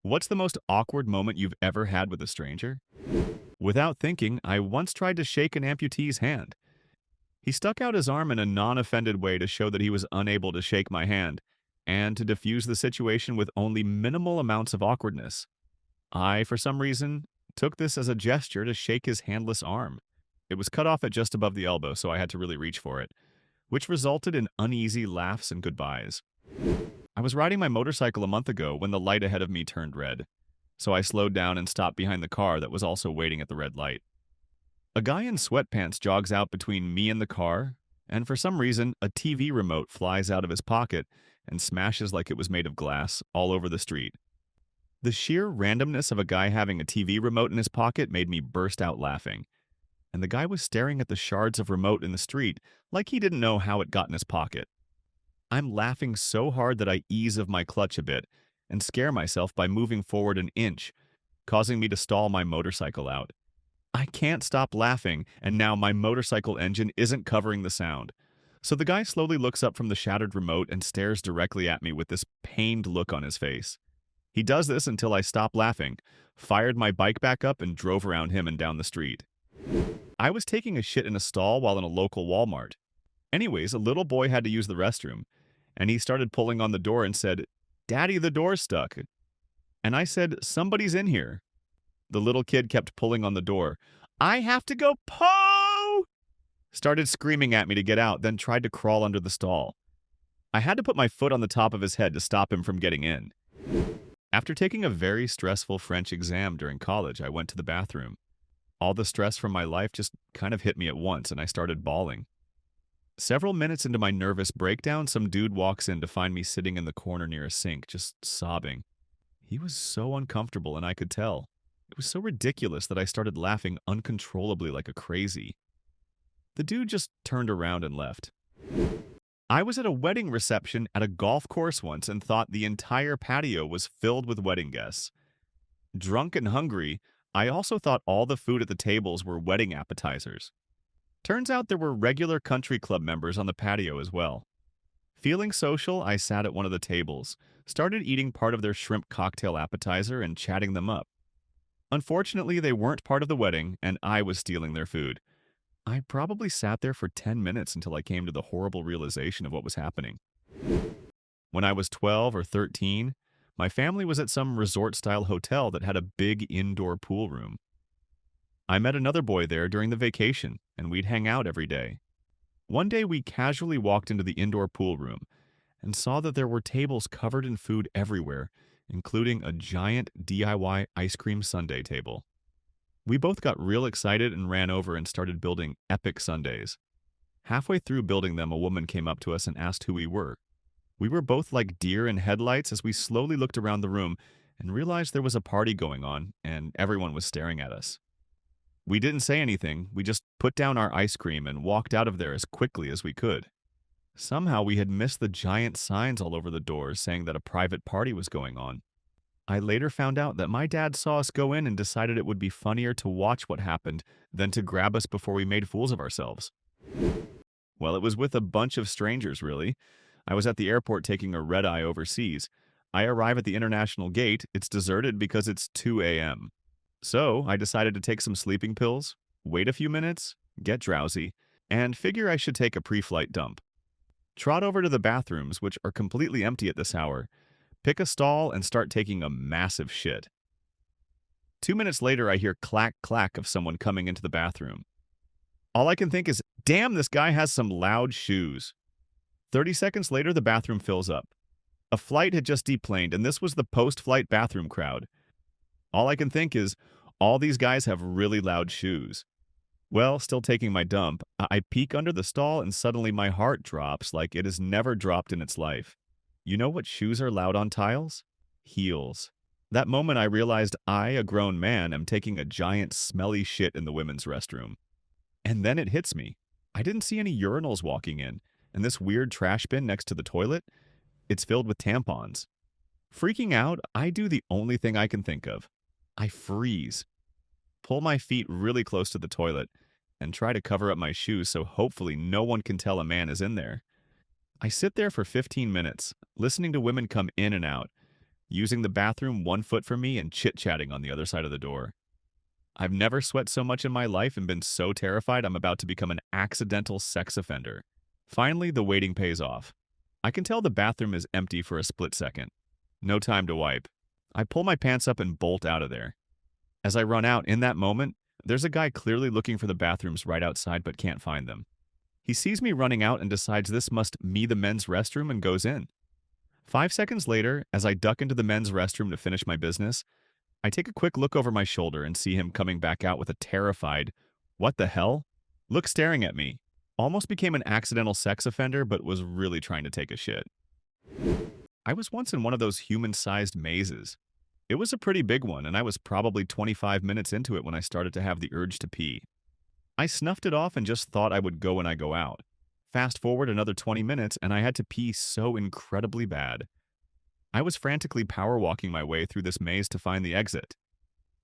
What's the most awkward moment you've ever had with a stranger? Without thinking, I once tried to shake an amputee's hand. He stuck out his arm in a non-offended way to show that he was unable to shake my hand, and to diffuse the situation with only minimal amounts of awkwardness. I, for some reason, took this as a gesture to shake his handless arm. It was cut off at just above the elbow, so I had to really reach for it, which resulted in uneasy laughs and goodbyes. I was riding my motorcycle a month ago when the light ahead of me turned red, so I slowed down and stopped behind the car that was also waiting at the red light. A guy in sweatpants jogs out between me and the car, and for some reason, a TV remote flies out of his pocket and smashes like it was made of glass all over the street. The sheer randomness of a guy having a TV remote in his pocket made me burst out laughing, and the guy was staring at the shards of remote in the street like he didn't know how it got in his pocket. I'm laughing so hard that I ease of my clutch a bit and scare myself by moving forward an inch, causing me to stall my motorcycle out. I can't stop laughing, and now my motorcycle engine isn't covering the sound. So the guy slowly looks up from the shattered remote and stares directly at me with this pained look on his face. He does this until I stop laughing, fired my bike back up, and drove around him and down the street. I was taking a shit in a stall while in a local Walmart. Anyways, a little boy had to use the restroom, and he started pulling on the door and said, "Daddy, the door's stuck." And I said, "Somebody's in here." The little kid kept pulling on the door. "I have to go poo!" Started screaming at me to get out, then tried to crawl under the stall. I had to put my foot on the top of his head to stop him from getting in. After taking a very stressful French exam during college, I went to the bathroom. All the stress from my life just kind of hit me at once, and I started bawling. Several minutes into my nervous breakdown, some dude walks in to find me sitting in the corner near a sink, just sobbing. He was so uncomfortable, and I could tell. It was so ridiculous that I started laughing uncontrollably like a crazy. The dude just turned around and left. I was at a wedding reception at a golf course once and thought the entire patio was filled with wedding guests. Drunk and hungry, I also thought all the food at the tables were wedding appetizers. Turns out there were regular country club members on the patio as well. Feeling social, I sat at one of the tables, started eating part of their shrimp cocktail appetizer and chatting them up. Unfortunately, they weren't part of the wedding, and I was stealing their food. I probably sat there for 10 minutes until I came to the horrible realization of what was happening. When I was 12 or 13, my family was at some resort-style hotel that had a big indoor pool room. I met another boy there during the vacation, and we'd hang out every day. One day we casually walked into the indoor pool room and saw that there were tables covered in food everywhere, including a giant DIY ice cream sundae table. We both got real excited and ran over and started building epic sundaes. Halfway through building them, a woman came up to us and asked who we were. We were both like deer in headlights as we slowly looked around the room and realized there was a party going on and everyone was staring at us. We didn't say anything, we just put down our ice cream and walked out of there as quickly as we could. Somehow we had missed the giant signs all over the doors saying that a private party was going on. I later found out that my dad saw us go in and decided it would be funnier to watch what happened than to grab us before we made fools of ourselves. Well, it was with a bunch of strangers, really. I was at the airport taking a red-eye overseas. I arrive at the international gate. It's deserted because it's 2 a.m. So I decided to take some sleeping pills, wait a few minutes, get drowsy, and figure I should take a pre-flight dump. Trot over to the bathrooms, which are completely empty at this hour, pick a stall, and start taking a massive shit. 2 minutes later, I hear clack clack of someone coming into the bathroom. All I can think is, damn, this guy has some loud shoes. 30 seconds later, the bathroom fills up. A flight had just deplaned, and this was the post-flight bathroom crowd. All I can think is, all these guys have really loud shoes. Well, still taking my dump, I peek under the stall and suddenly my heart drops like it has never dropped in its life. You know what shoes are loud on tiles? Heels. That moment I realized I, a grown man, am taking a giant smelly shit in the women's restroom. And then it hits me. I didn't see any urinals walking in, and this weird trash bin next to the toilet, it's filled with tampons. Freaking out, I do the only thing I can think of. I freeze. Pull my feet really close to the toilet, and try to cover up my shoes so hopefully no one can tell a man is in there. I sit there for 15 minutes, listening to women come in and out, using the bathroom 1 foot from me and chit-chatting on the other side of the door. I've never sweat so much in my life and been so terrified I'm about to become an accidental sex offender. Finally, the waiting pays off. I can tell the bathroom is empty for a split second. No time to wipe. I pull my pants up and bolt out of there. As I run out, in that moment, there's a guy clearly looking for the bathrooms right outside but can't find them. He sees me running out and decides this must be the men's restroom and goes in. 5 seconds later, as I duck into the men's restroom to finish my business, I take a quick look over my shoulder and see him coming back out with a terrified, "What the hell?" look staring at me. Almost became an accidental sex offender, but was really trying to take a shit. I was once in one of those human-sized mazes. It was a pretty big one, and I was probably 25 minutes into it when I started to have the urge to pee. I snuffed it off and just thought I would go when I go out. Fast forward another 20 minutes, and I had to pee so incredibly bad. I was frantically power walking my way through this maze to find the exit.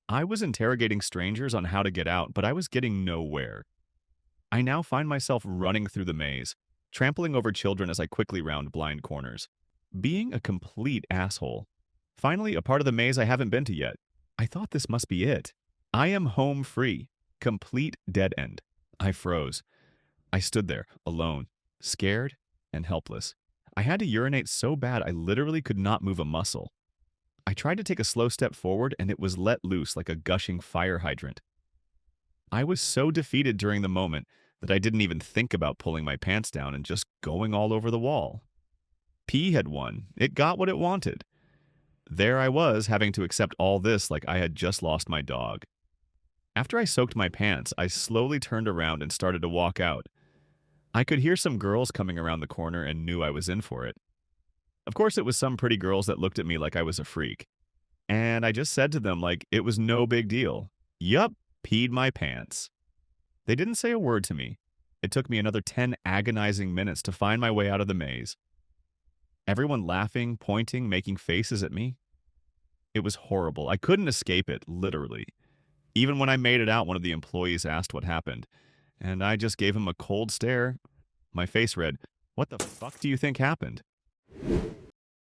I was interrogating strangers on how to get out, but I was getting nowhere. I now find myself running through the maze, trampling over children as I quickly round blind corners. Being a complete asshole. Finally, a part of the maze I haven't been to yet. I thought this must be it. I am home free. Complete dead end. I froze. I stood there, alone, scared and helpless. I had to urinate so bad I literally could not move a muscle. I tried to take a slow step forward and it was let loose like a gushing fire hydrant. I was so defeated during the moment that I didn't even think about pulling my pants down and just going all over the wall. Pee had won. It got what it wanted. There I was, having to accept all this like I had just lost my dog. After I soaked my pants, I slowly turned around and started to walk out. I could hear some girls coming around the corner and knew I was in for it. Of course, it was some pretty girls that looked at me like I was a freak. And I just said to them like it was no big deal. Yup, peed my pants. They didn't say a word to me. It took me another 10 agonizing minutes to find my way out of the maze. Everyone laughing, pointing, making faces at me. It was horrible. I couldn't escape it, literally. Even when I made it out, one of the employees asked what happened, and I just gave him a cold stare. My face read, "What the fuck do you think happened?"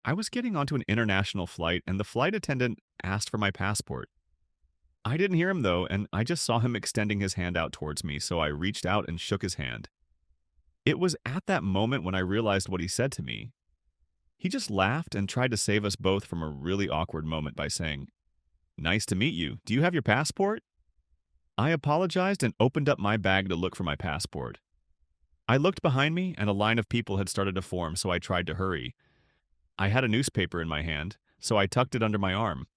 I was getting onto an international flight, and the flight attendant asked for my passport. I didn't hear him, though, and I just saw him extending his hand out towards me, so I reached out and shook his hand. It was at that moment when I realized what he said to me. He just laughed and tried to save us both from a really awkward moment by saying, "Nice to meet you. Do you have your passport?" I apologized and opened up my bag to look for my passport. I looked behind me, and a line of people had started to form, so I tried to hurry. I had a newspaper in my hand, so I tucked it under my arm.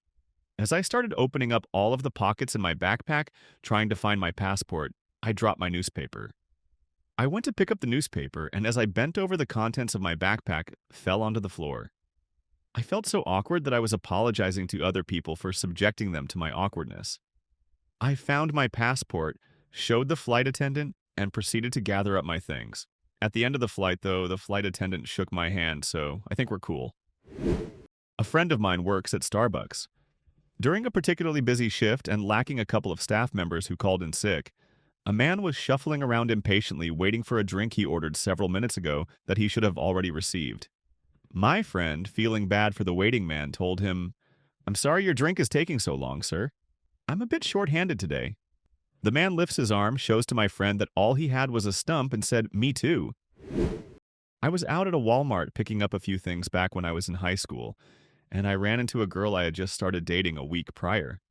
As I started opening up all of the pockets in my backpack, trying to find my passport, I dropped my newspaper. I went to pick up the newspaper, and as I bent over, the contents of my backpack fell onto the floor. I felt so awkward that I was apologizing to other people for subjecting them to my awkwardness. I found my passport, showed the flight attendant, and proceeded to gather up my things. At the end of the flight, though, the flight attendant shook my hand, so I think we're cool. A friend of mine works at Starbucks. During a particularly busy shift and lacking a couple of staff members who called in sick, a man was shuffling around impatiently waiting for a drink he ordered several minutes ago that he should have already received. My friend, feeling bad for the waiting man, told him, "I'm sorry your drink is taking so long, sir. I'm a bit short-handed today." The man lifts his arm, shows to my friend that all he had was a stump, and said, "Me too." I was out at a Walmart picking up a few things back when I was in high school, and I ran into a girl I had just started dating a week prior.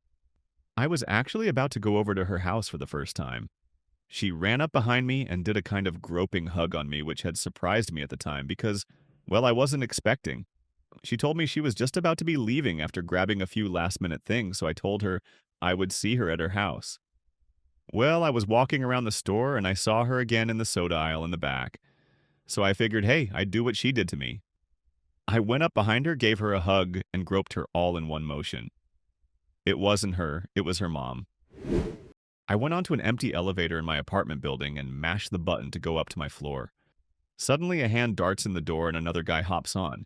I was actually about to go over to her house for the first time. She ran up behind me and did a kind of groping hug on me, which had surprised me at the time because, well, I wasn't expecting. She told me she was just about to be leaving after grabbing a few last-minute things, so I told her I would see her at her house. Well, I was walking around the store and I saw her again in the soda aisle in the back. So I figured, hey, I'd do what she did to me. I went up behind her, gave her a hug, and groped her all in one motion. It wasn't her, it was her mom. I went onto an empty elevator in my apartment building and mashed the button to go up to my floor. Suddenly, a hand darts in the door and another guy hops on.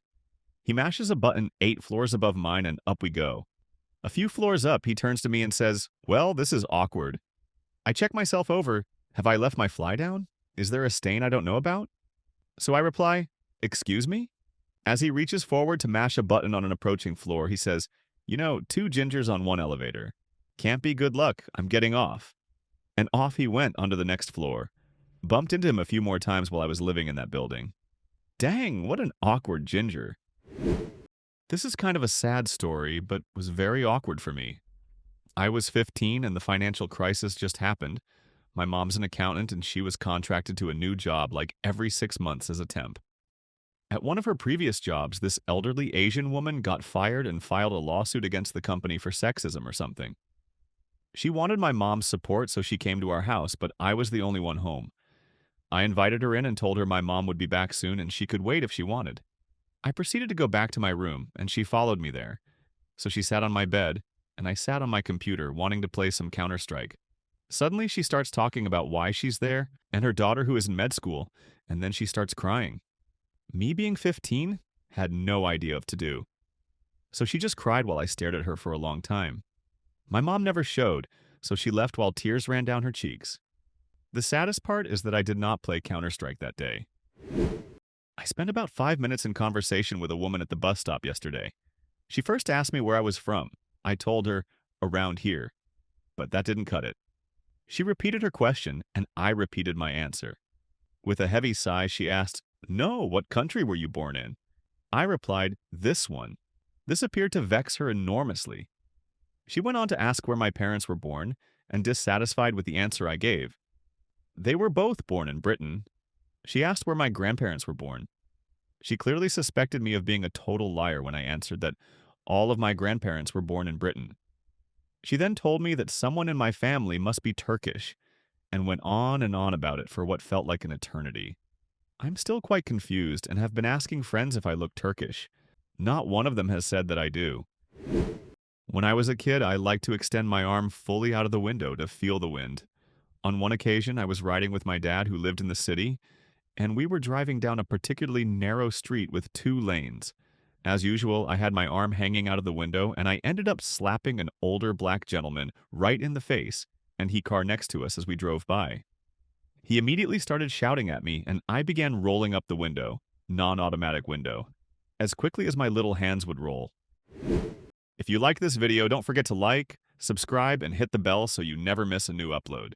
He mashes a button 8 floors above mine and up we go. A few floors up, he turns to me and says, "Well, this is awkward." I check myself over. Have I left my fly down? Is there a stain I don't know about? So I reply, "Excuse me?" As he reaches forward to mash a button on an approaching floor, he says, "You know, two gingers on one elevator. Can't be good luck. I'm getting off." And off he went onto the next floor. Bumped into him a few more times while I was living in that building. Dang, what an awkward ginger. This is kind of a sad story, but was very awkward for me. I was 15 and the financial crisis just happened. My mom's an accountant and she was contracted to a new job like every 6 months as a temp. At one of her previous jobs, this elderly Asian woman got fired and filed a lawsuit against the company for sexism or something. She wanted my mom's support, so she came to our house, but I was the only one home. I invited her in and told her my mom would be back soon and she could wait if she wanted. I proceeded to go back to my room, and she followed me there. So she sat on my bed, and I sat on my computer, wanting to play some Counter-Strike. Suddenly, she starts talking about why she's there and her daughter who is in med school, and then she starts crying. Me being 15 had no idea what to do. So she just cried while I stared at her for a long time. My mom never showed, so she left while tears ran down her cheeks. The saddest part is that I did not play Counter-Strike that day. I spent about 5 minutes in conversation with a woman at the bus stop yesterday. She first asked me where I was from. I told her, around here. But that didn't cut it. She repeated her question, and I repeated my answer. With a heavy sigh, she asked, "No, what country were you born in?" I replied, "This one." This appeared to vex her enormously. She went on to ask where my parents were born, and dissatisfied with the answer I gave. They were both born in Britain. She asked where my grandparents were born. She clearly suspected me of being a total liar when I answered that all of my grandparents were born in Britain. She then told me that someone in my family must be Turkish, and went on and on about it for what felt like an eternity. I'm still quite confused and have been asking friends if I look Turkish. Not one of them has said that I do. When I was a kid, I liked to extend my arm fully out of the window to feel the wind. On one occasion, I was riding with my dad who lived in the city, and we were driving down a particularly narrow street with 2 lanes. As usual, I had my arm hanging out of the window, and I ended up slapping an older black gentleman right in the face and he car next to us as we drove by. He immediately started shouting at me, and I began rolling up the window, non-automatic window, as quickly as my little hands would roll. If you like this video, don't forget to like, subscribe, and hit the bell so you never miss a new upload.